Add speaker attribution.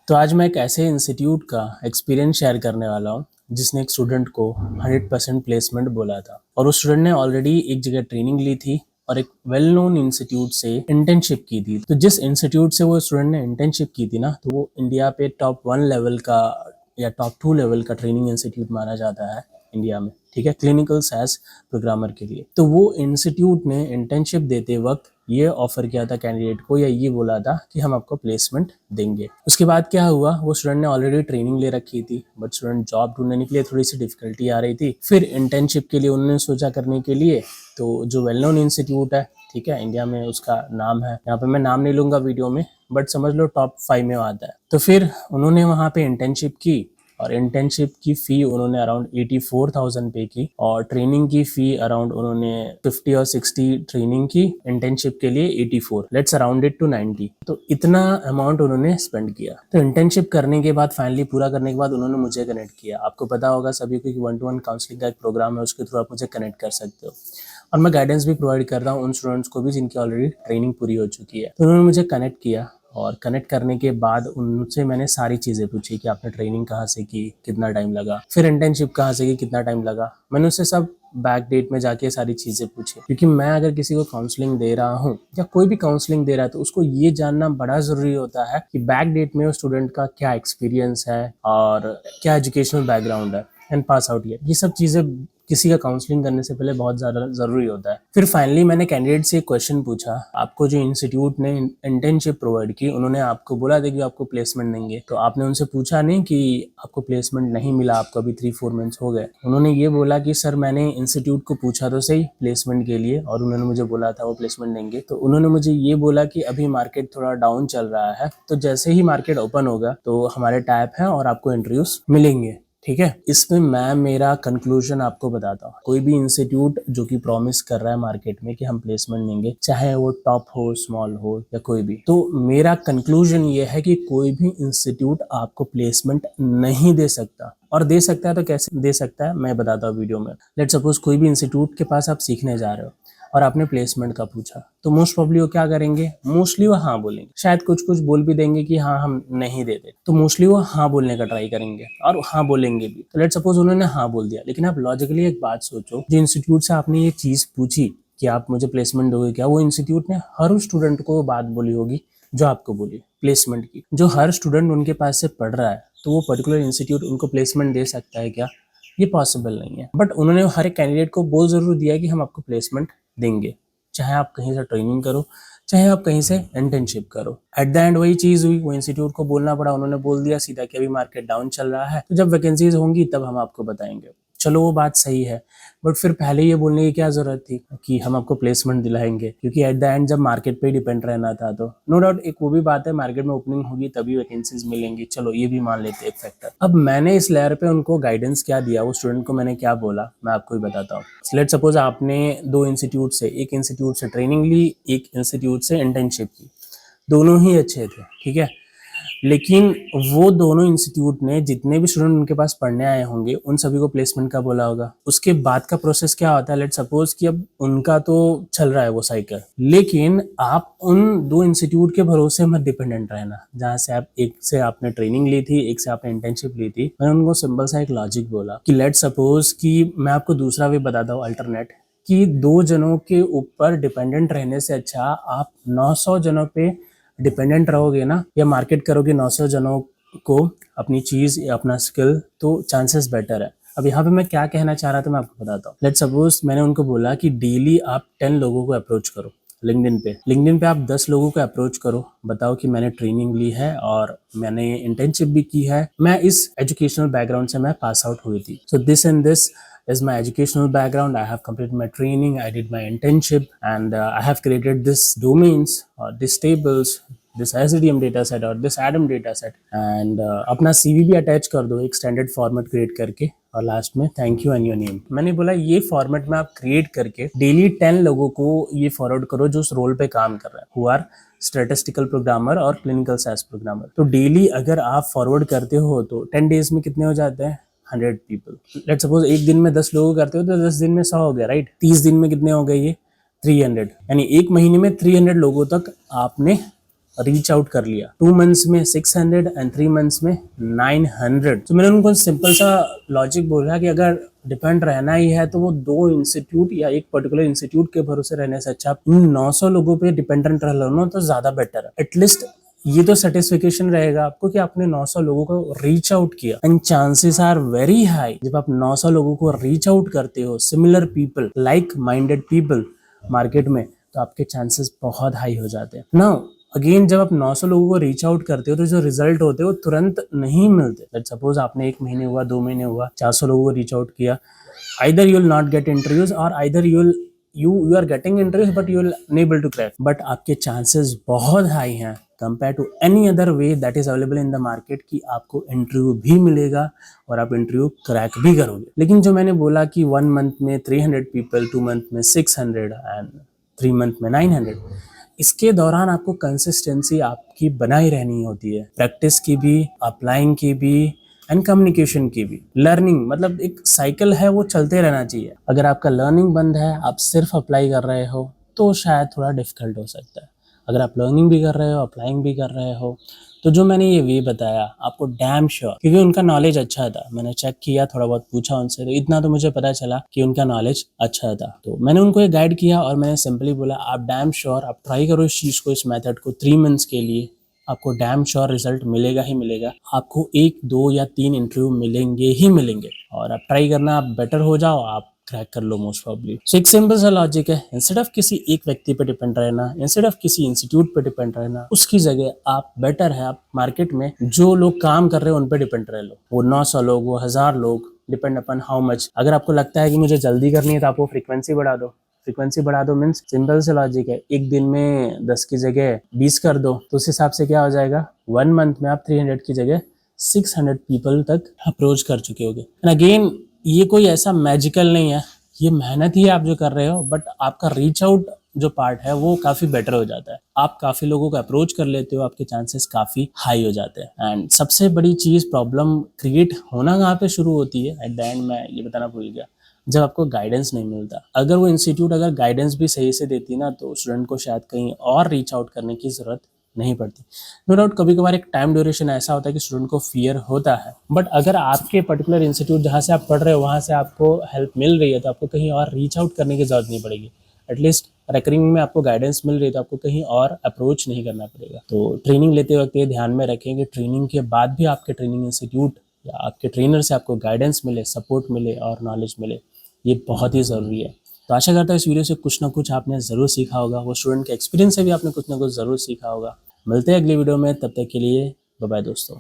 Speaker 1: तो आज मैं एक ऐसे इंस्टीट्यूट का एक्सपीरियंस शेयर करने वाला हूँ जिसने एक स्टूडेंट को 100% प्लेसमेंट बोला था और उस स्टूडेंट ने ऑलरेडी एक जगह ट्रेनिंग ली थी और एक वेल नोन इंस्टीट्यूट से इंटर्नशिप की थी। तो जिस इंस्टीट्यूट से वो स्टूडेंट ने इंटर्नशिप की थी ना, तो वो इंडिया पे टॉप 1 लेवल का या टॉप 2 लेवल का ट्रेनिंग इंस्टीट्यूट माना जाता है इंडिया में, ठीक है, क्लिनिकल सैस प्रोग्रामर के लिए। तो वो इंस्टीट्यूट ने इंटर्नशिप देते वक्त ये ऑफर किया था कैंडिडेट को, या ये बोला था कि हम आपको प्लेसमेंट देंगे। उसके बाद क्या हुआ, वो स्टूडेंट ने ऑलरेडी ट्रेनिंग ले रखी थी, बट स्टूडेंट जॉब ढूंढने के लिए थोड़ी सी डिफिकल्टी आ रही थी। फिर इंटर्नशिप के लिए उन्होंने सोचा करने के लिए, तो जो वेल नोन इंस्टीट्यूट है, ठीक है, इंडिया में उसका नाम है, यहाँ पे मैं नाम नहीं लूंगा वीडियो में, बट समझ लो टॉप 5 में आता है। तो फिर उन्होंने वहाँ पे इंटर्नशिप की और इंटर्नशिप की फी उन्होंने अराउंड 84,000 पे की और ट्रेनिंग की फी अराउंड उन्होंने 50 और 60 ट्रेनिंग की, इंटर्नशिप के लिए 84, लेट्स अराउंड इट टू 90। तो इतना अमाउंट उन्होंने स्पेंड किया। तो इंटर्नशिप करने के बाद, फाइनली पूरा करने के बाद, उन्होंने मुझे कनेक्ट किया। आपको पता होगा सभी को कि 1-to-1 काउंसलिंग का एक प्रोग्राम है, उसके थ्रू आप मुझे कनेक्ट कर सकते हो और मैं गाइडेंस भी प्रोवाइड कर रहा हूँ उन स्टूडेंट्स को भी जिनकी ऑलरेडी ट्रेनिंग पूरी हो चुकी है। तो उन्होंने मुझे कनेक्ट किया और कनेक्ट करने के बाद उनसे मैंने सारी चीज़ें पूछी कि आपने ट्रेनिंग कहाँ से की, कितना टाइम लगा, फिर इंटर्नशिप कहाँ से की, कितना टाइम लगा। मैंने उससे सब बैक डेट में जाके सारी चीज़ें पूछी, क्योंकि मैं अगर किसी को काउंसलिंग दे रहा हूँ या कोई भी काउंसलिंग दे रहा है तो उसको ये जानना बड़ा ज़रूरी होता है कि बैक डेट में उस स्टूडेंट का क्या एक्सपीरियंस है और क्या एजुकेशनल बैकग्राउंड है एंड पास आउट ईयर। ये सब चीज़ें किसी का काउंसलिंग करने से पहले बहुत ज़्यादा ज़रूरी होता है। फिर फाइनली मैंने कैंडिडेट से एक क्वेश्चन पूछा, आपको जो इंस्टीट्यूट ने इंटर्नशिप प्रोवाइड की, उन्होंने आपको बोला था कि आपको प्लेसमेंट देंगे, तो आपने उनसे पूछा नहीं कि आपको प्लेसमेंट नहीं मिला, आपको अभी 3-4 मंथ्स हो गए। उन्होंने ये बोला कि सर मैंने इंस्टीट्यूट को पूछा तो सही प्लेसमेंट के लिए और उन्होंने मुझे बोला था वो प्लेसमेंट देंगे। तो उन्होंने मुझे ये बोला कि अभी मार्केट थोड़ा डाउन चल रहा है, तो जैसे ही मार्केट ओपन होगा तो हमारे टैप है और आपको इंटरव्यूज मिलेंगे, ठीक है। इसमें मैं मेरा कंक्लूजन आपको बताता हूँ। कोई भी इंस्टीट्यूट जो कि प्रॉमिस कर रहा है मार्केट में कि हम प्लेसमेंट देंगे, चाहे वो टॉप हो, स्मॉल हो या कोई भी, तो मेरा कंक्लूजन ये है कि कोई भी इंस्टीट्यूट आपको प्लेसमेंट नहीं दे सकता। और दे सकता है तो कैसे दे सकता है मैं बताता हूँ वीडियो में। लेट सपोज कोई भी इंस्टीट्यूट के पास आप सीखने जा रहे हो और आपने प्लेसमेंट का पूछा, तो मोस्ट प्रॉब्ली वो क्या करेंगे, मोस्टली वो हाँ बोलेंगे, शायद कुछ कुछ बोल भी देंगे कि हाँ हम नहीं देते, तो मोस्टली वो हाँ बोलने का ट्राई करेंगे और हाँ बोलेंगे भी। तो लेट सपोज उन्होंने हाँ बोल दिया, लेकिन आप लॉजिकली एक बात सोचो, जो इंस्टीट्यूट से आपने ये चीज पूछी कि आप मुझे प्लेसमेंट दोगे क्या, वो इंस्टीट्यूट ने हर स्टूडेंट को बात बोली होगी जो आपको बोली प्लेसमेंट की। जो हर स्टूडेंट उनके पास से पढ़ रहा है, तो वो पर्टिकुलर इंस्टीट्यूट उनको प्लेसमेंट दे सकता है क्या? ये पॉसिबल नहीं है। बट उन्होंने हर एक कैंडिडेट को बोल जरूर दिया कि हम आपको प्लेसमेंट देंगे, चाहे आप कहीं से ट्रेनिंग करो, चाहे आप कहीं से इंटर्नशिप करो। एट द एंड वही चीज हुई, वो इंस्टीट्यूट को बोलना पड़ा, उन्होंने बोल दिया सीधा कि अभी मार्केट डाउन चल रहा है, तो जब वैकेंसीज होंगी तब हम आपको बताएंगे। चलो वो बात सही है, बट फिर पहले ये बोलने की क्या जरूरत थी कि हम आपको प्लेसमेंट दिलाएंगे, क्योंकि एट द एंड जब मार्केट पे डिपेंड रहना था। तो नो डाउट एक वो भी बात है, मार्केट में ओपनिंग होगी तभी वैकेंसीज मिलेंगी, चलो ये भी मान लेते हैं एक फैक्टर। अब मैंने इस लेयर पे उनको गाइडेंस क्या दिया, वो स्टूडेंट को मैंने क्या बोला, मैं आपको ही बताता हूँ। लेट सपोज आपने दो इंस्टीट्यूट से, एक इंस्टीट्यूट से ट्रेनिंग ली, एक इंस्टीट्यूट से इंटर्नशिप की, दोनों ही अच्छे थे, ठीक है, लेकिन वो दोनों इंस्टीट्यूट ने जितने भी स्टूडेंट उनके पास पढ़ने आए होंगे उन सभी को प्लेसमेंट का बोला होगा। उसके बाद का प्रोसेस क्या होता है, लेट सपोज कि अब उनका तो चल रहा है वो साइकिल, लेकिन आप उन दो इंस्टीट्यूट के भरोसे मत डिपेंडेंट रहना, जहाँ से आप एक से आपने ट्रेनिंग ली थी, एक से आपने इंटर्नशिप ली थी। मैंने उनको सिंपल सा एक लॉजिक बोला कि लेट सपोज कि मैं आपको दूसरा वे बताता हूँ अल्टरनेट, कि 2 जनों के ऊपर डिपेंडेंट रहने से अच्छा आप 900 जनों पे डिपेंडेंट रहोगे ना, या मार्केट करोगे 900 जनों को अपनी चीज या अपना स्किल, तो चांसेस बेटर है। अब यहाँ पे मैं क्या कहना चाह रहा था मैं आपको बताता हूँ। लेट सपोज मैंने उनको बोला कि डेली आप 10 लोगों को अप्रोच करो लिंक्डइन पे आप 10 लोगों को अप्रोच करो, बताओ कि मैंने ट्रेनिंग ली है और मैंने इंटर्नशिप भी की है, मैं इस एजुकेशनल बैकग्राउंड से मैं पास आउट हुई थी, so this and this is my educational background. I have completed my training, I did my internship, and I have created this domains or this tables, this SDM data set और this ADAM data set, and अपना CV भी attach कर दो एक standard format create करके, और last में thank you and your name. मैंने बोला ये फॉर्मेट में आप क्रिएट करके डेली 10 लोगों को ये फॉरवर्ड करो जो उस रोल पे काम कर रहा है, हु आर स्टैटिस्टिकल प्रोग्रामर और क्लिनिकल सैस प्रोग्रामर। तो डेली अगर आप फॉरवर्ड करते हो तो 10 डेज में कितने हो जाते हैं, 100 पीपल। लेट सपोज एक दिन में 10 लोग करते हो तो 10 दिन में 100 हो गया, राइट। 30 दिन में कितने हो गए ये, 300, यानी एक महीने में 300 लोगों तक आपने रीच आउट कर लिया। 2 मंथ्स में 600 एंड 3 मंथ्स में 900। तो मैंने उनको सिंपल सा लॉजिक बोला कि अगर डिपेंड रहना ही है तो वो 2 इंस्टीट्यूट या एक पर्टिकुलर इंस्टीट्यूट के भरोसे रहने से अच्छा इन 900 लोगों पे डिपेंडेंट रह लो ना तो ज्यादा बेटर है। एटलीस्ट ये तो सेटिस्फिकेशन रहेगा आपको कि आपने 900 लोगों को रीच आउट किया। And chances are very high, जब आप 900 लोगों को रीच आउट करते हो, similar people, like minded people market में, तो आपके चांसेस बहुत हाई हो जाते हैं। नाउ अगेन जब आप 900 लोगों को रीच आउट करते हो तो जो रिजल्ट होते हैं वो तुरंत नहीं मिलते। लेट्स सपोज आपने 1 महीने हुआ, 2 महीने हुआ, 400 लोगों को रीच आउट किया, either you will not get interviews or either you are getting interviews but you will unable to crack, but आपके chances बहुत high हैं compared to any other way that is available in the market कि आपको interview भी मिलेगा और आप interview crack भी करोगे। लेकिन जो मैंने बोला कि 1 मंथ में 300 पीपल, 2 मंथ में 600 एंड 3 मंथ में 900, इसके दौरान आपको कंसिस्टेंसी आपकी बनाई रहनी होती है, प्रैक्टिस की भी, अप्लाइंग की भी एंड कम्युनिकेशन की भी। लर्निंग मतलब एक साइकिल है, वो चलते रहना चाहिए। अगर आपका लर्निंग बंद है, आप सिर्फ अप्लाई कर रहे हो तो शायद थोड़ा डिफिकल्ट हो सकता है। अगर आप लर्निंग भी कर रहे हो, अप्लाइंग भी कर रहे हो, तो जो मैंने ये वे बताया आपको डैम श्योर, क्योंकि उनका नॉलेज अच्छा था, मैंने चेक किया, थोड़ा बहुत पूछा उनसे, तो इतना तो मुझे पता चला कि उनका नॉलेज अच्छा था। तो मैंने उनको ये गाइड किया और मैंने सिंपली बोला आप डैम श्योर आप ट्राई करो इस चीज़ को, इस मेथड को 3 मंथ्स के लिए, आपको डैम श्योर रिजल्ट मिलेगा ही मिलेगा। आपको 1, 2 या 3 इंटरव्यू मिलेंगे ही मिलेंगे और आप ट्राई करना, आप बेटर हो जाओ, आप क्रैक कर लो मोस्ट प्रॉब्ली। सो एक सिंपल सा लॉजिक है, इंस्टेड ऑफ किसी एक व्यक्ति पे डिपेंड रहना, इंस्टेड ऑफ किसी इंस्टीट्यूट पे डिपेंड रहना, उसकी जगह आप बेटर है आप मार्केट में जो लोग काम कर रहे हो उन पे डिपेंड रह लो। वो 900 लोग, वो 1000 लोग, डिपेंड अपन हाउ मच। अगर आपको लगता है कि मुझे जल्दी करनी है तो आप वो फ्रीक्वेंसी बढ़ा दो। फ्रीक्वेंसी बढ़ा दो मीन्स सिंपल से लॉजिक है, एक दिन में 10 की जगह 20 कर दो, तो उस हिसाब से क्या हो जाएगा, 1 मंथ में आप 300 की जगह 600 पीपल तक अप्रोच कर चुके होगे। एंड अगेन ये कोई ऐसा मैजिकल नहीं है, ये मेहनत ही आप जो कर रहे हो, बट आपका रीच आउट जो पार्ट है वो काफी बेटर हो जाता है। आप काफी लोगों को अप्रोच कर लेते हो, आपके चांसेस काफी हाई हो जाते हैं। एंड सबसे बड़ी चीज प्रॉब्लम क्रिएट होना कहाँ पे शुरू होती है, एट द एंड मैं ये बताना भूल गया, जब आपको गाइडेंस नहीं मिलता। अगर वो इंस्टीट्यूट अगर गाइडेंस भी सही से देती ना तो स्टूडेंट को शायद कहीं और रीच आउट करने की जरूरत नहीं पड़ती। नो डाउट कभी कभार एक टाइम ड्यूरेशन ऐसा होता है कि स्टूडेंट को फियर होता है, बट अगर आपके पर्टिकुलर इंस्टीट्यूट जहाँ से आप पढ़ रहे हो वहाँ से आपको हेल्प मिल रही है तो आपको कहीं और रीच आउट करने की जरूरत नहीं पड़ेगी। एटलीस्ट रेकरिंग में आपको गाइडेंस मिल रही है तो आपको कहीं और अप्रोच नहीं करना पड़ेगा। तो ट्रेनिंग लेते वक्त ये ध्यान में रखें कि ट्रेनिंग के बाद भी आपके ट्रेनिंग इंस्टीट्यूट या आपके ट्रेनर से आपको गाइडेंस मिले, सपोर्ट मिले और नॉलेज मिले, ये बहुत ही ज़रूरी है। तो आशा करता हूँ इस वीडियो से कुछ ना कुछ आपने ज़रूर सीखा होगा, वो स्टूडेंट के एक्सपीरियंस से भी आपने कुछ ना कुछ ज़रूर सीखा होगा। मिलते हैं अगली वीडियो में, तब तक के लिए बाय बाय दोस्तों।